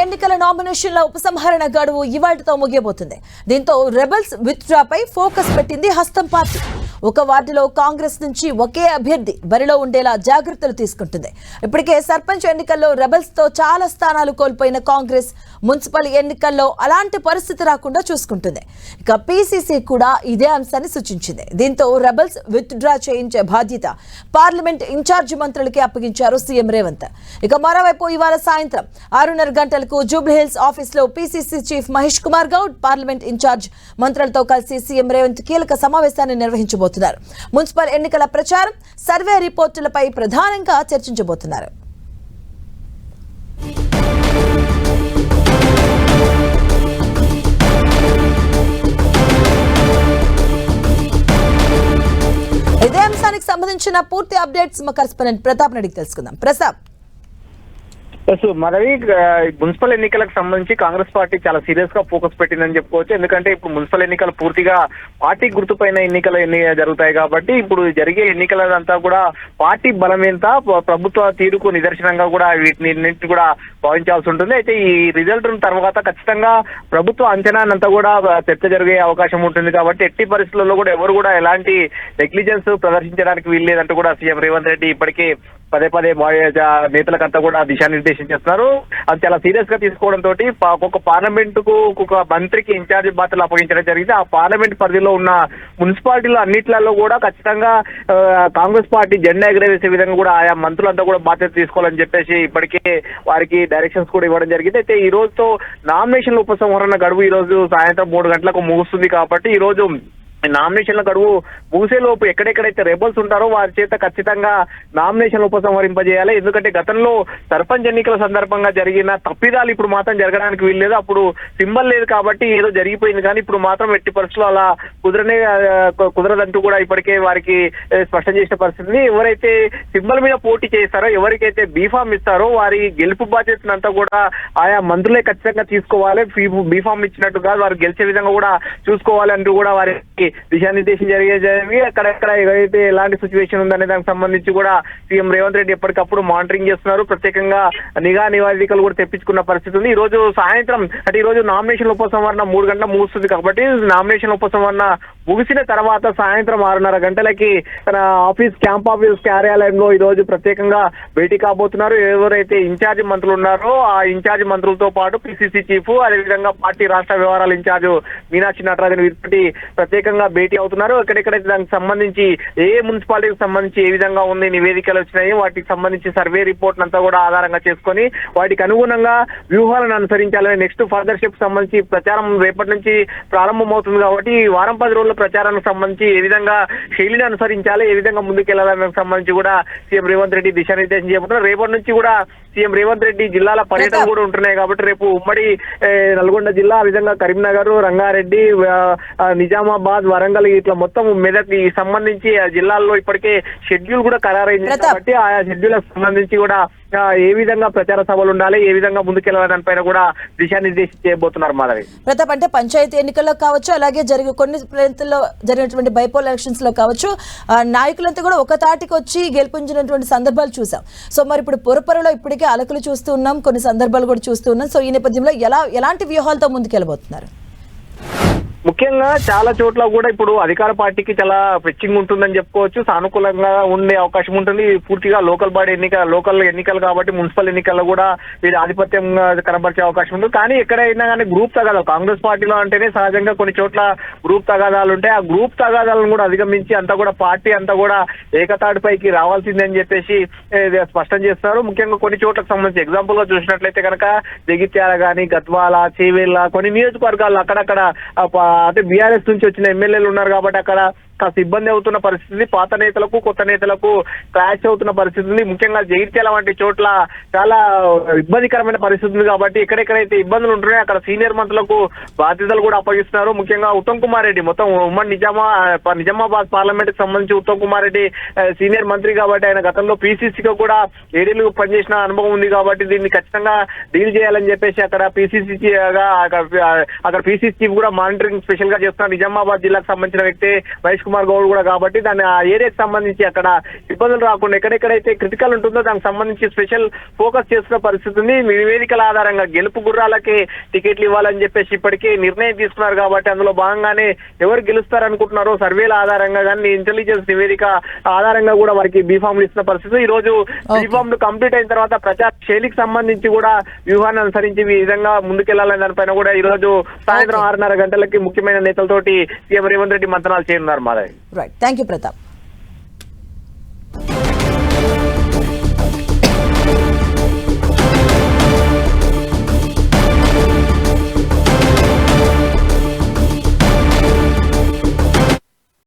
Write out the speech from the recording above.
ఎన్నికల నామినేషన్ల ఉపసంహరణ గడువు ఇవాళ్టితో ముగియబోతుంది. దీంతో రెబల్స్ విత్డ్రాపై ఫోకస్ పెట్టింది హస్తం పార్టీ. ఒక వార్డులో కాంగ్రెస్ నుంచి ఒకే అభ్యర్థి బరిలో ఉండేలా జాగ్రత్తలు తీసుకుంటుంది. ఇప్పటికే సర్పంచ్ ఎన్నికల్లో రెబల్స్ తో చాలా స్థానాలు కోల్పోయిన కాంగ్రెస్ మున్సిపల్ ఎన్నికల్లో అలాంటి పరిస్థితి రాకుండా చూసుకుంటుంది. ఇక పీసీసీ కూడా ఇదే అంశాన్ని సూచించింది. దీంతో రెబల్స్ విత్డ్రా చేయించే బాధ్యత పార్లమెంట్ ఇన్ఛార్జి మంత్రులకి అప్పగించారు సీఎం రేవంత్. ఇక మరోవైపు ఇవాళ సాయంత్రం 6:30 గంటలకు జూబ్లీహిల్స్ ఆఫీసులో PCC chief Mahesh Kumar Goud parliament in charge మంత్రులతో కలిసి సీఎం రేవంత్ కీలక సమావేశాన్ని నిర్వహించబోతున్నారు. మున్సిపల్ ఎన్నికల ప్రచారం, సర్వే రిపోర్టులపై ప్రధానంగా చర్చించబోతున్నారు. ఇదే అంశానికి సంబంధించిన పూర్తి అప్డేట్స్ మా కరెస్పాండెంట్ ప్రతాప్ అడిగి తెలుసుకుందాం. ప్రతాప్, మనవి మున్సిపల్ ఎన్నికలకు సంబంధించి కాంగ్రెస్ పార్టీ చాలా సీరియస్ గా ఫోకస్ పెట్టిందని చెప్పుకోవచ్చు. ఎందుకంటే ఇప్పుడు మున్సిపల్ ఎన్నికలు పూర్తిగా పార్టీ గుర్తుపైన ఎన్నికలు జరుగుతాయి కాబట్టి ఇప్పుడు జరిగే ఎన్నికలంతా కూడా పార్టీ బలం ఎంత, ప్రభుత్వ తీరుకు నిదర్శనంగా కూడా వీటిని కూడా భావించాల్సి ఉంటుంది. అయితే ఈ రిజల్ట్ తర్వాత ఖచ్చితంగా ప్రభుత్వ అంచనానంతా కూడా చర్చ జరిగే అవకాశం ఉంటుంది. కాబట్టి ఎట్టి పరిస్థితుల్లో కూడా ఎవరు కూడా ఎలాంటి నెగ్లిజెన్స్ ప్రదర్శించడానికి వీల్లేదంటూ కూడా సీఎం రేవంత్ రెడ్డి ఇప్పటికే పదే నేతలకంతా కూడా దిశానిర్దేశం చేస్తున్నారు. అది చాలా సీరియస్ గా తీసుకోవడంతో ఒక్కొక్క పార్లమెంట్ కు ఒక్కొక్క మంత్రికి ఇన్ఛార్జి బాధ్యతలు అప్పగించడం జరిగింది. ఆ పార్లమెంట్ పరిధిలో ఉన్న మున్సిపాలిటీలు అన్నిట్లలో కూడా ఖచ్చితంగా కాంగ్రెస్ పార్టీ జెండా ఎగరవేసే విధంగా కూడా ఆయా మంత్రులంతా కూడా బాధ్యత తీసుకోవాలని చెప్పేసి ఇప్పటికే వారికి డైరెక్షన్స్ కూడా ఇవ్వడం జరిగింది. అయితే ఈ రోజుతో నామినేషన్ల ఉపసంహరణ గడువు ఈ రోజు సాయంత్రం 3 గంటలకు ముగుస్తుంది. కాబట్టి ఈ రోజు నామినేషన్ల గడువు ముగిసేలోపు ఎక్కడెక్కడైతే రెబల్స్ ఉంటారో వారి చేత ఖచ్చితంగా నామినేషన్ ఉపసంహరింపజేయాలి. ఎందుకంటే గతంలో సర్పంచ్ ఎన్నికల సందర్భంగా జరిగిన తప్పిదాలు ఇప్పుడు మాత్రం జరగడానికి వీల్లేదు. అప్పుడు సింబల్ లేదు కాబట్టి ఏదో జరిగిపోయింది, కానీ ఇప్పుడు మాత్రం ఎట్టి పరిస్థితుల్లో అలా కుదరదంటూ కూడా ఇప్పటికే వారికి స్పష్టం చేసిన పరిస్థితి. ఎవరైతే సింబల్ మీద పోటీ చేస్తారో, ఎవరికైతే బీఫామ్ ఇస్తారో వారి గెలుపు బాధ్యతనంతా కూడా ఆయా మంత్రులే ఖచ్చితంగా తీసుకోవాలి. బీఫామ్ ఇచ్చినట్టు కాదు, వారు గెలిచే విధంగా కూడా చూసుకోవాలి అంటూ కూడా వారికి దిశానిర్దేశం జరిగి అక్కడెక్కడ ఏదైతే ఎలాంటి సిచ్యువేషన్ ఉందనే దానికి సంబంధించి కూడా సీఎం రేవంత్ రెడ్డి ఎప్పటికప్పుడు మానిటరింగ్ చేస్తున్నారు. ప్రత్యేకంగా నిఘా నివేదికలు కూడా తెప్పించుకున్న పరిస్థితి ఉంది. ఈ రోజు సాయంత్రం అంటే ఈ రోజు నామినేషన్ ఉపసంహరణ 3 గంటల ముగుస్తుంది. కాబట్టి నామినేషన్ ఉపసంహరణ ముగిసిన తర్వాత సాయంత్రం 6:30 గంటలకి తన క్యాంప్ ఆఫీస్ కార్యాలయంలో ఈ రోజు ప్రత్యేకంగా భేటీ కాబోతున్నారు. ఎవరైతే ఇన్ఛార్జి మంత్రులు ఉన్నారో ఆ ఇన్ఛార్జి మంత్రులతో పాటు పీసీసీ చీఫ్, అదేవిధంగా పార్టీ రాష్ట్ర వ్యవహారాల ఇన్ఛార్జ్ మీనాక్షి నటరాజన్ వీరితోటి ప్రత్యేకంగా భేటీ అవుతున్నారు. ఎక్కడెక్కడైతే దానికి సంబంధించి ఏ మున్సిపాలిటీకి సంబంధించి ఏ విధంగా ఉంది నివేదికలు వచ్చినాయి, వాటికి సంబంధించి సర్వే రిపోర్ట్ అంతా కూడా ఆధారంగా చేసుకొని వాటికి అనుగుణంగా వ్యూహాలను అనుసరించాలని, నెక్స్ట్ ఫర్దర్ స్టెప్ సంబంధించి ప్రచారం రేపటి నుంచి ప్రారంభమవుతుంది. కాబట్టి వారం 10 రోజుల ప్రచారానికి సంబంధించి ఏ విధంగా శైలిని అనుసరించాలి, ఏ విధంగా ముందుకెళ్లాలనే సంబంధించి కూడా సీఎం రేవంత్ రెడ్డి దిశానిర్దేశం చేయబోతున్నారు. రేపటి నుంచి కూడా సీఎం రేవంత్ రెడ్డి జిల్లాల పర్యటన కూడా ఉంటున్నాయి. కాబట్టి రేపు ఉమ్మడి నల్గొండ జిల్లా, ఆ విధంగా కరీంనగర్, రంగారెడ్డి, నిజామాబాద్, వరంగల్ ఇట్లా మొత్తం మెదక్ సంబంధించి ఆ జిల్లాల్లో ఇప్పటికే షెడ్యూల్ కూడా ఖరారైంది. కాబట్టి ఆయా షెడ్యూల్ సంబంధించి కూడా ఏ విధంగా ప్రచార సభలు ఉండాలి, ఏ విధంగా ముందుకెళ్లాలి దానిపైన కూడా దిశానిర్దేశం చేయబోతున్నారు. మాధవి, ప్రతాప్, అంటే పంచాయతీ ఎన్నికల్లో కావచ్చు, అలాగే కొన్ని ప్రాంతాల్లో జరిగినటువంటి బైపోల్ ఎలక్షన్స్ లో కావచ్చు, నాయకులంతా కూడా ఒక తాటికి వచ్చి గెలుపొందినటువంటి సందర్భాలు చూసాం. సో మరి ఇప్పుడు పొరపొరలో ఇప్పటికే అలకలు చూస్తూ ఉన్నాం, కొన్ని సందర్భాలు కూడా చూస్తూ ఉన్నాం. సో ఈ నేపథ్యంలో ఎలాంటి వ్యూహాలతో ముందుకెళ్ళబోతున్నారు? ముఖ్యంగా చాలా చోట్ల కూడా ఇప్పుడు అధికార పార్టీకి చాలా పిచ్చింగ్ ఉంటుందని చెప్పుకోవచ్చు. సానుకూలంగా ఉండే అవకాశం ఉంటుంది. పూర్తిగా లోకల్ ఎన్నికలు కాబట్టి మున్సిపల్ ఎన్నికల్లో కూడా వీరి ఆధిపత్యం కనబరిచే అవకాశం ఉంటుంది. కానీ ఎక్కడైనా కానీ గ్రూప్ తగాదాలు, కాంగ్రెస్ పార్టీలో అంటేనే సహజంగా కొన్ని చోట్ల గ్రూప్ తగాదాలు ఉంటాయి. ఆ గ్రూప్ తగాదాలను కూడా అధిగమించి అంతా కూడా పార్టీ అంతా కూడా ఏకతాటిపైకి రావాల్సిందని చెప్పేసి స్పష్టం చేస్తారు. ముఖ్యంగా కొన్ని చోట్లకు సంబంధించి ఎగ్జాంపుల్ గా చూసినట్లయితే కనుక జగిత్యాల కానీ, గద్వాల, చేవేళ్ళ కొన్ని నియోజకవర్గాల్లో అక్కడక్కడ అంటే బీఆర్ఎస్ నుంచి వచ్చిన ఎమ్మెల్యేలు ఉన్నారు కాబట్టి అక్కడ కాస్త ఇబ్బంది అవుతున్న పరిస్థితి, పాత నేతలకు కొత్త నేతలకు క్లాష్ అవుతున్న పరిస్థితి. ముఖ్యంగా జగిత్యాల వంటి చోట్ల చాలా ఇబ్బందికరమైన పరిస్థితి ఉంది. కాబట్టి ఎక్కడెక్కడైతే ఇబ్బందులు ఉంటున్నాయో అక్కడ సీనియర్ మంత్రులకు బాధ్యతలు కూడా అప్పగిస్తున్నారు. ముఖ్యంగా ఉత్తమ్ కుమార్ రెడ్డి మొత్తం ఉమ్మడి నిజామాబాద్ పార్లమెంట్ కి సంబంధించి ఉత్తమ్ కుమార్ రెడ్డి సీనియర్ మంత్రి కాబట్టి ఆయన గతంలో పీసీసీగా కూడా 7 ఏళ్లు పనిచేసిన అనుభవం ఉంది. కాబట్టి దీన్ని ఖచ్చితంగా డీల్ చేయాలని చెప్పేసి అక్కడ పీసీసీ చీఫ్ కూడా మానిటరింగ్ స్పెషల్ గా చేస్తున్నారు. నిజామాబాద్ జిల్లాకు సంబంధించిన వ్యక్తి మహేష్ కుమార్ గౌడ్ కూడా కాబట్టి దాని ఆ ఏరియాకి సంబంధించి అక్కడ ఇబ్బందులు రాకుండా ఎక్కడెక్కడైతే క్రిటికల్ ఉంటుందో దానికి సంబంధించి స్పెషల్ ఫోకస్ చేస్తున్న పరిస్థితి ఉంది. నివేదికల ఆధారంగా గెలుపు గుర్రాలకి టికెట్లు ఇవ్వాలని చెప్పేసి ఇప్పటికే నిర్ణయం తీసుకున్నారు కాబట్టి అందులో భాగంగానే ఎవరు గెలుస్తారనుకుంటున్నారో సర్వేల ఆధారంగా కానీ ఇంటెలిజెన్స్ నివేదిక ఆధారంగా కూడా వారికి బీఫామ్లు ఇస్తున్న పరిస్థితి. ఈ రోజు బీఫామ్లు కంప్లీట్ అయిన తర్వాత ప్రచార శైలికి సంబంధించి కూడా వ్యూహాన్ని అనుసరించి ఈ విధంగా ముందుకెళ్లాలని దానిపైన కూడా ఈ రోజు సాయంత్రం 6:30 గంటలకి ముఖ్యమైన నేతలతోటి సీఎం రేవంత్ రెడ్డి మంతనాలు చేయనున్నారు. Madhavi. Right, thank you Pratap.